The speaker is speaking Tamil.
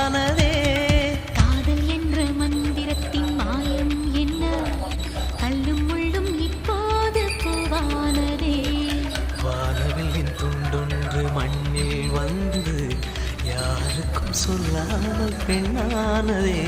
பூவானதே. காதல் என்ற மந்திரத்தின் மாயம் என்ன, கல்லும் முள்ளும் இப்போது பூவானதே. வானவில்லின் துண்டொன்று மண்ணில் வந்து யாருக்கும் சொல்லாமல் பெண்ணானதே.